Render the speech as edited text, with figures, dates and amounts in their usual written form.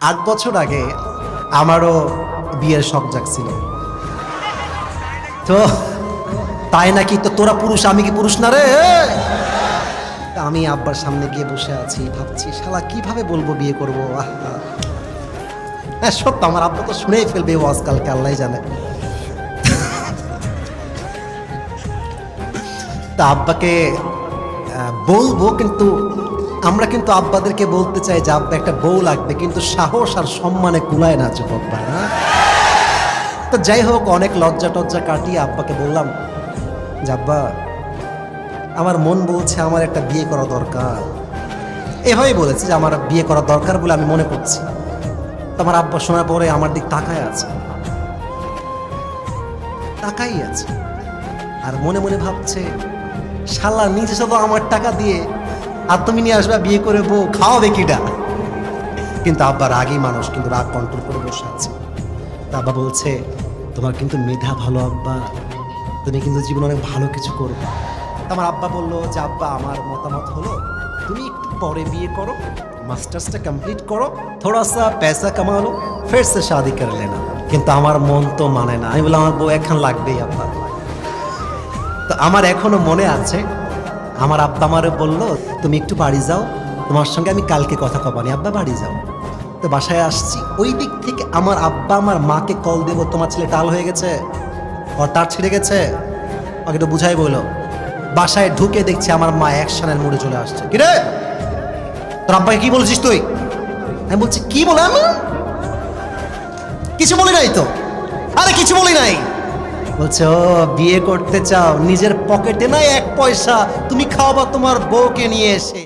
8 বছর আগে আমারও বিয়ের শখ জাগছিল। তো তাই নাকি? তো তোরা পুরুষ, আমি কি পুরুষ না রে? তা আমি আব্বার সামনে গিয়ে বসে আছি, ভাবছি শালা কিভাবে বলবো বিয়ে করবো। হ্যাঁ সত্য, আমার আব্বা তো শুনেই ফেলবে ও আজকালকে, আল্লাহ জানে। তা আব্বাকে বলবো, কিন্তু আমরা কিন্তু আব্বাদেরকে বলতে চাই যে আব্বা একটা বউ লাগবে, কিন্তু সাহস আর সম্মানে কুলায় না যুবক ভাই। তো যাই হোক, অনেক লজ্জা টজ্জা কাটিয়ে আব্বাকে বললাম যে আব্বা, আমার মন বলছে আমার একটা বিয়ে করা দরকার। এভাবেই বলেছি যে আমার বিয়ে করা দরকার বলে আমি মনে করছি। তো আমার আব্বা শোনার পরে আমার দিক তাকাই আছে, আর মনে মনে ভাবছে শালা নিজে শুধু আমার টাকা দিয়ে আর তুমি নিয়ে আসবে বিয়ে করে বউ, খাওয়াবে কিটা? কিন্তু আব্বা রাগী মানুষ, কিন্তু রাগ কন্ট্রোল করে বসে আছে। তা আব্বা বলছে তোমার কিন্তু মেধা ভালো আব্বা, তুমি কিন্তু জীবনে অনেক ভালো কিছু করবে। আমার আব্বা বললো যে আব্বা আমার মতামত হলো তুমি একটু পরে বিয়ে করো, মাস্টার্সটা কমপ্লিট করো, থোড়া সা পয়সা কামা লো, ফের সে শাদি করে লেনা। কিন্তু আমার মন তো মানে না। আমি বললাম আমার বউ এখন লাগবেই আব্বা। তো আমার এখনো মনে আছে, আমার আব্বা আমারে বললো তুমি একটু বাড়ি যাও, তোমার সঙ্গে আমি কালকে কথা কবানি, আব্বা বাড়ি যাও। তো বাসায় আসছি, ওই দিক থেকে আমার আব্বা আমার মাকে কল দেবো, তোমার ছেলে টাল হয়ে গেছে, ওর তার ছিঁড়ে গেছে, ওকে তো বুঝাই বললো। বাসায় ঢুকে দেখছি আমার মা অ্যাকশনের মোড়ে চলে আসছে। কিরে তোর আব্বাকে কি বলছিস তুই? আমি বলছি কি বলে, আমি কিছু বলি নাই তো। আরে কিছু বলি নাই। বলছে ও বিয়ে করতে চাও, নিজের পকেটে নাই 1 পয়সা, তুমি খাওয়াবা তোমার বউকে নিয়ে এসে।